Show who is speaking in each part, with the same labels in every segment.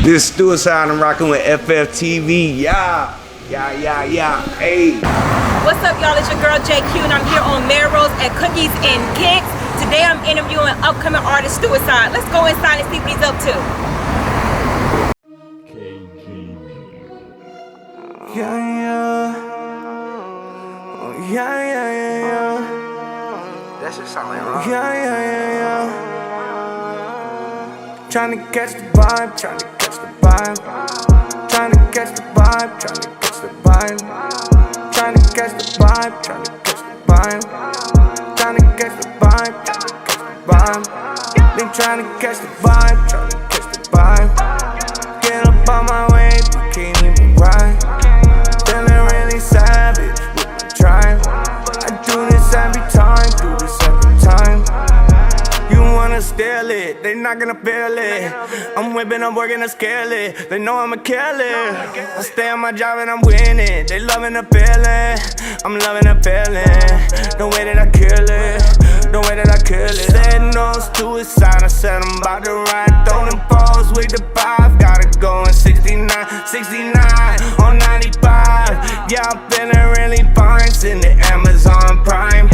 Speaker 1: This is Stuicide. I'm rocking with FFTV. Yeah. Hey.
Speaker 2: What's up, y'all? It's your girl JQ, and I'm here on Melrose at Cookies and Kinks. Today I'm interviewing upcoming artist Stuicide. Let's go inside and see what he's up to.
Speaker 1: That shit sound like rock.
Speaker 3: Trying to catch the vibe, trying to catch the vibe. Trying to catch the vibe, trying to catch the vibe. Trying to catch the vibe, trying to catch the vibe. Trying to catch the vibe, trying to catch the vibe. Been trying to catch the vibe, trying to catch the vibe. Get up on my way, but can't even ride. Feeling really savage with my drive. I do this every time, do this every time. You wanna steal it, they not gonna feel it. I'm whipping, I'm working to scale it. They know I'ma kill it. I stay on my job and I'm winning. They loving the feeling, I'm loving the feeling. The way that I kill it, the way that I kill it. Said no suicide, I said I'm about to ride. Throwing balls with the 5, gotta go in 69 on 95. Yeah, I'm feeling really fine, send the Amazon Prime.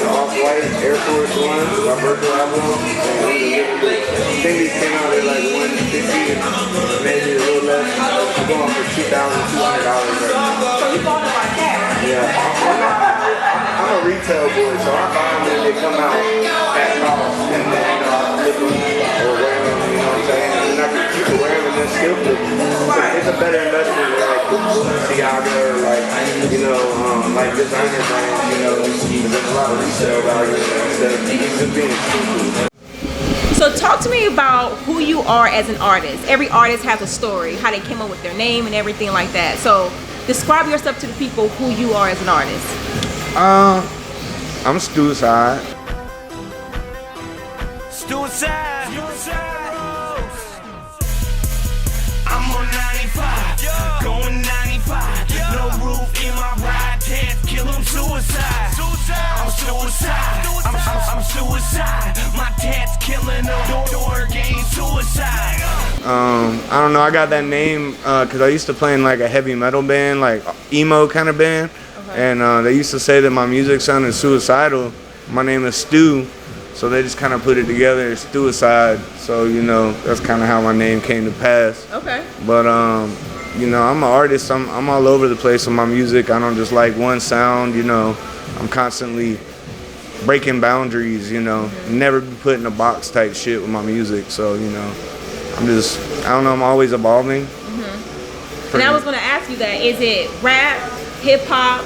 Speaker 1: Off-white Air Force One, my birthday album. I think these came out at like $150, maybe a little less. I'm going for $2,200 right now.
Speaker 2: So you bought it like that?
Speaker 1: Yeah, I'm a retail boy, so I buy them and they come out at cost, and then I flip them or wear them. You know what I'm saying? And you can wear them and then still flip them. It's a better investment than like Tiago or like like designer brands. You know, there's a lot of resale value instead of just being cheap.
Speaker 2: So talk to me about who you are as an artist. Every artist has a story, how they came up with their name and everything like that. So describe yourself to the people who you are as an artist.
Speaker 1: I'm Stuicide.
Speaker 3: Stuicide. I'm on 95, going 95. No roof in my ride, can't kill him. Suicide. I'm suicide. I'm suicide. My tats killing them. Door game suicide.
Speaker 1: I don't know. I got that name because I used to play in like a heavy metal band, like emo kind of band. And they used to say that my music sounded suicidal. My name is Stu, so they just kind of put it together as Stuicide. So, you know, that's kind of how my name came to pass.
Speaker 2: Okay.
Speaker 1: But, you know, I'm an artist. I'm all over the place with my music. I don't just like one sound, you know. I'm constantly breaking boundaries, you know. Never be put in a box type shit with my music. So, you know, I don't know, I'm always evolving.
Speaker 2: And I was going to ask you that. Is it rap, hip-hop?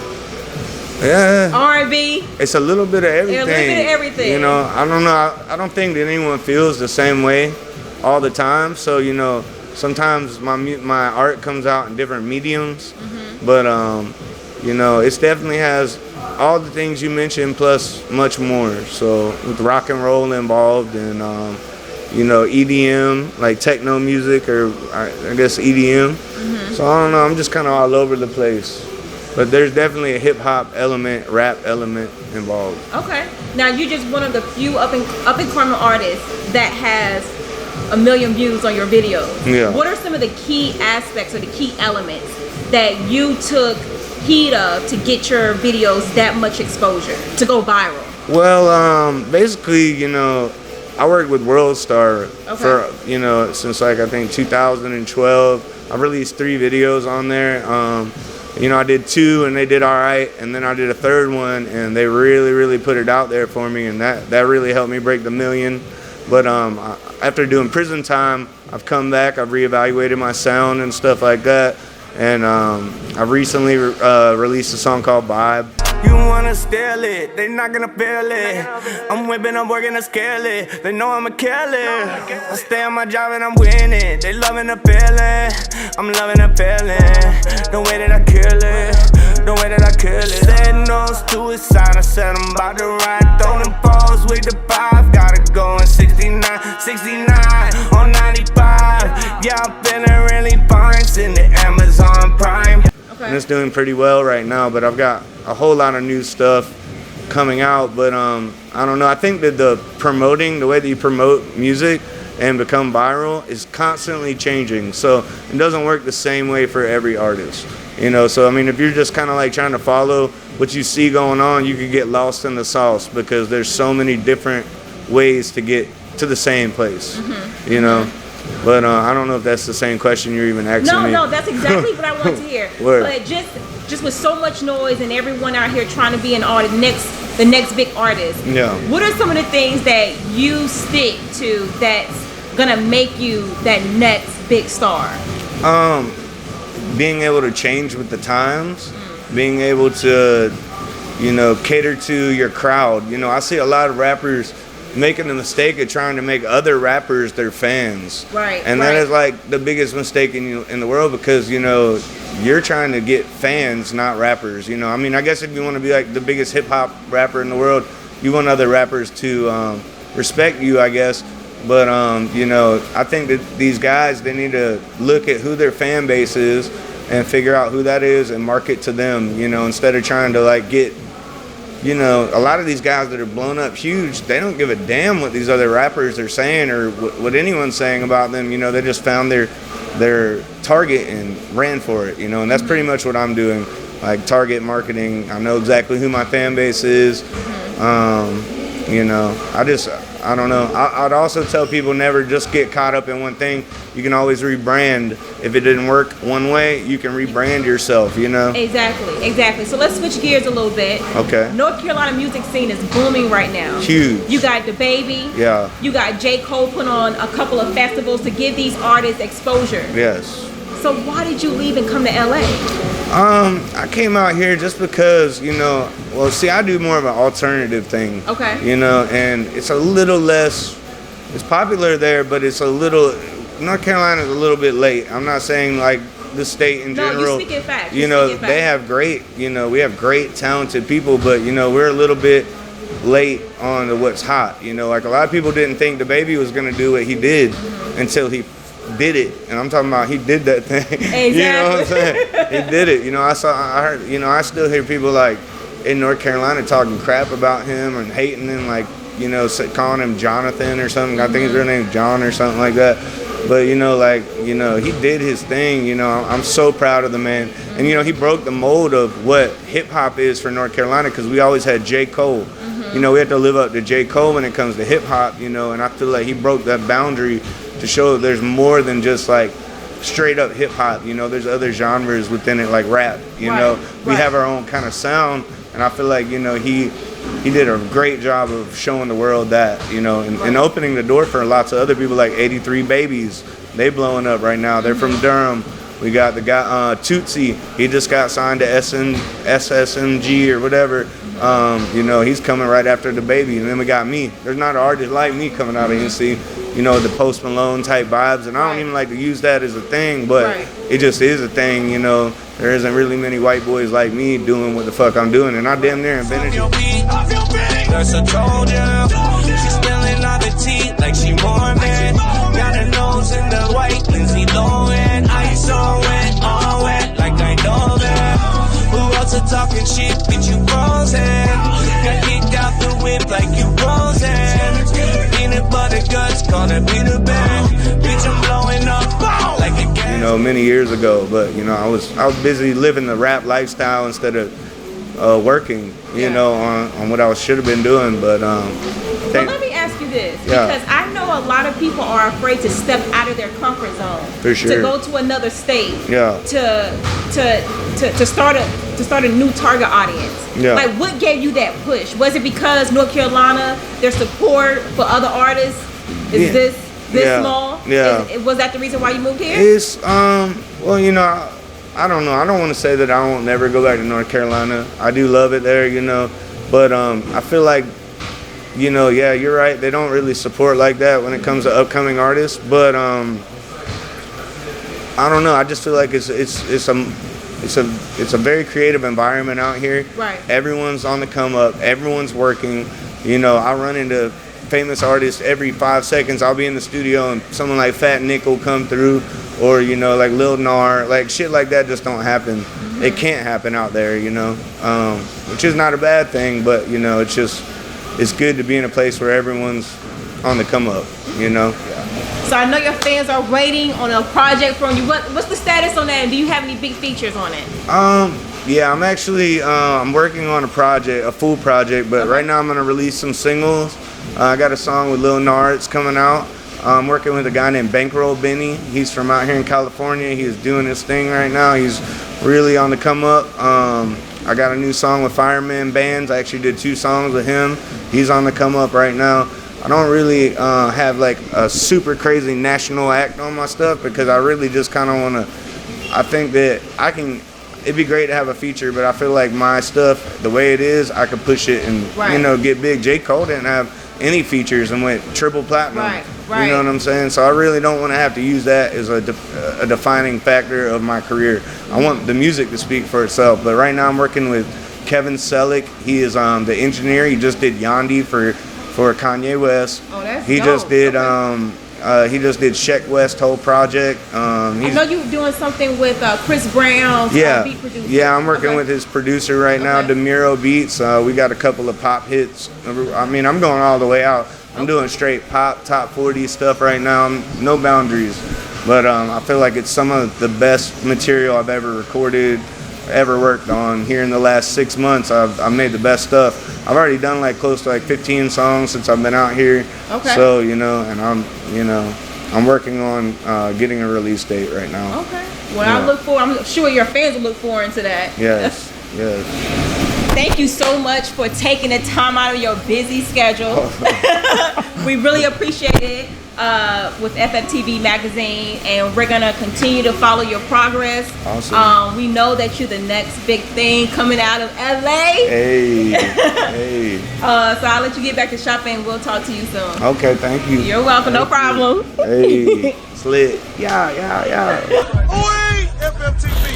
Speaker 1: Yeah.
Speaker 2: R&B.
Speaker 1: It's a little bit of everything.
Speaker 2: A little bit of everything.
Speaker 1: You know, I don't know. I don't think that anyone feels the same way all the time. So, you know, sometimes my art comes out in different mediums. But, you know, it definitely has all the things you mentioned plus much more. So with rock and roll involved and, you know, EDM, like techno music or I guess EDM. So I don't know. I'm just kind of all over the place. But there's definitely a hip-hop element, rap element involved.
Speaker 2: Okay. Now, you're just one of the few up-and-coming artists that has 1 million views on your videos.
Speaker 1: Yeah.
Speaker 2: What are some of the key aspects or the key elements that you took heed of to get your videos that much exposure, to go viral?
Speaker 1: Well, basically, you know, I worked with WorldStar for, you know, since like I think 2012. I released 3 videos on there. You know, I did 2 and they did all right, and then I did a 3rd one and they really put it out there for me, and that really helped me break the 1 million. But after doing prison time, I've come back, I've reevaluated my sound and stuff like that, and I've recently released a song called Vibe.
Speaker 3: You wanna steal it, they not gonna feel it. I'm whipping, I'm working to scale it. They know I'ma kill it. I stay on my job and I'm winning. They loving the feeling, I'm loving the feeling. The way that I kill it, the way that I kill it. Said no Stuicide, I said I'm about to ride. Throwing balls with the 5, gotta go in 69, 69 on 95. Yeah, I'm feeling really fine, send the Amazon Prime.
Speaker 1: And it's doing pretty well right now, but I've got a whole lot of new stuff coming out. But I don't know, I think that the way that you promote music and become viral is constantly changing, so it doesn't work the same way for every artist, you know. So I mean, if you're just kind of like trying to follow what you see going on, you could get lost in the sauce, because there's so many different ways to get to the same place, you know. But I don't know if that's the same question you're even asking me.
Speaker 2: No, that's exactly what I want to hear. But just with so much noise and everyone out here trying to be an artist, the next big artist.
Speaker 1: Yeah.
Speaker 2: What are some of the things that you stick to that's gonna make you that next big star?
Speaker 1: Being able to change with the times, being able to, you know, cater to your crowd. You know, I see a lot of rappers making the mistake of trying to make other rappers their fans.
Speaker 2: Right.
Speaker 1: And that is like the biggest mistake in the world, because, you know, you're trying to get fans, not rappers. You know, I mean, I guess if you want to be like the biggest hip hop rapper in the world, you want other rappers to respect you, I guess. But you know, I think that these guys, they need to look at who their fan base is and figure out who that is and market to them, you know, instead of trying to like get, you know, a lot of these guys that are blown up huge, they don't give a damn what these other rappers are saying or what anyone's saying about them. You know, they just found their target and ran for it, you know, and that's pretty much what I'm doing, like target marketing. I know exactly who my fan base is. You know, I don't know. I'd also tell people never just get caught up in one thing. You can always rebrand. If it didn't work one way, you can rebrand yourself, you know?
Speaker 2: Exactly. So let's switch gears a little bit.
Speaker 1: Okay.
Speaker 2: North Carolina music scene is booming right now.
Speaker 1: Huge.
Speaker 2: You got DaBaby.
Speaker 1: Yeah.
Speaker 2: You got J. Cole put on a couple of festivals to give these artists exposure.
Speaker 1: Yes.
Speaker 2: So why did you leave and come to LA?
Speaker 1: I came out here just because, you know, well, see, I do more of an alternative thing.
Speaker 2: Okay.
Speaker 1: You know, and it's a little less, it's popular there, but it's a little, North Carolina's a little bit late. I'm not saying like the state in general.
Speaker 2: No, you're speaking facts.
Speaker 1: You know, they have great, you know, we have great talented people, but, you know, we're a little bit late on what's hot. You know, like a lot of people didn't think DaBaby was going to do what he did until he did it, and I'm talking about he did that thing.
Speaker 2: Exactly.
Speaker 1: You know what I'm saying? He did it. You know, I heard, you know, I still hear people like in North Carolina talking crap about him and hating him, like, you know, calling him Jonathan or something. I think his real name's John or something like that. But, you know, like, you know, he did his thing. You know, I'm so proud of the man. And, you know, he broke the mold of what hip hop is for North Carolina, because we always had J. Cole. You know, we have to live up to J. Cole when it comes to hip hop, you know, and I feel like he broke that boundary to show that there's more than just like straight up hip hop. You know, there's other genres within it, like rap. You know, we have our own kind of sound, and I feel like, you know, he did a great job of showing the world that, you know, and opening the door for lots of other people, like 83 Babies. They blowing up right now. They're from Durham. We got the guy Tootsie. He just got signed to SSMG or whatever. You know, he's coming right after DaBaby. And then we got me. There's not an artist like me coming out of NC. You know, the Post Malone type vibes. And I don't even like to use that as a thing, but it just is a thing, you know. There isn't really many white boys like me doing what the fuck I'm doing. And I damn near invented it.
Speaker 3: That's a told ya. She's spilling all the tea like she Mormon. Got her nose in the white Lindsay Lohan. Ice on wet, all wet like I know them. Who else are talking shit? Get you frozen. Got kicked out the whip like you frozen. Peanut butter guts, call it Peter Pan. Bitch, I'm blowing up like a gas.
Speaker 1: You know, many years ago, but you know, I was busy living the rap lifestyle instead of working, you know, on what I should have been doing. But
Speaker 2: let me ask you this, because I know a lot of people are afraid to step out of their comfort zone,
Speaker 1: for sure,
Speaker 2: to go to another state, to start a new target audience. Like, what gave you that push? Was it because North Carolina, their support for other artists is this small? Was that the reason why you moved here?
Speaker 1: It's well, you know, I don't know. I don't want to say that I won't never go back to North Carolina. I do love it there, you know. But I feel like, you know, yeah, you're right. They don't really support like that when it comes to upcoming artists. But I don't know. I just feel like it's a very creative environment out here.
Speaker 2: Right.
Speaker 1: Everyone's on the come up. Everyone's working. You know, I run into famous artists every 5 seconds. I'll be in the studio and someone like Fat Nick will come through, or you know, like Lil Nar, like shit like that just don't happen. Mm-hmm. It can't happen out there, you know, which is not a bad thing, but you know, it's good to be in a place where everyone's on the come up, you know.
Speaker 2: So I know your fans are waiting on a project from you. What's the status on that? And do you have any big features on it?
Speaker 1: Yeah, I'm actually I'm working on a full project, but right now I'm gonna release some singles. I got a song with Lil Nar, it's coming out. I'm working with a guy named Bankroll Benny. He's from out here in California. He's doing his thing right now. He's really on the come up. I got a new song with Fireman Bands. I actually did 2 songs with him. He's on the come up right now. I don't really have like a super crazy national act on my stuff because I really just kind of want to, I think that it'd be great to have a feature, but I feel like my stuff, the way it is, I could push it and, you know, get big. J. Cole didn't have any features and went triple platinum. Right. You know what I'm saying? So I really don't want to have to use that as a defining factor of my career. I want the music to speak for itself. But right now I'm working with Kevin Selleck. He is the engineer. He just did Yandhi for Kanye West.
Speaker 2: Oh, that's
Speaker 1: He
Speaker 2: dope.
Speaker 1: just did he just did Sheck West whole project.
Speaker 2: I know you were doing something with Chris Brown, beat producer.
Speaker 1: Yeah, I'm working with his producer right now, DeMiro Beats. We got a couple of pop hits. I mean, I'm going all the way out. I'm doing straight pop, top 40 stuff right now. No boundaries. But I feel like it's some of the best material I've ever recorded, ever worked on. Here in the last 6 months, I've made the best stuff. I've already done like close to like 15 songs since I've been out here. Okay. So, you know, and I'm working on getting a release date right now. Okay.
Speaker 2: Well, I'm sure your fans will look forward to that.
Speaker 1: Yes. Yes.
Speaker 2: Thank you so much for taking the time out of your busy schedule. We really appreciate it with FFTV magazine, and we're gonna continue to follow your progress.
Speaker 1: Awesome.
Speaker 2: We know that you're the next big thing coming out of LA.
Speaker 1: Hey. Hey.
Speaker 2: So I'll let you get back to shopping. We'll talk to you soon.
Speaker 1: Okay, thank you.
Speaker 2: You're welcome. No problem.
Speaker 1: Hey, slit. Yeah.
Speaker 4: Oi, FFTV.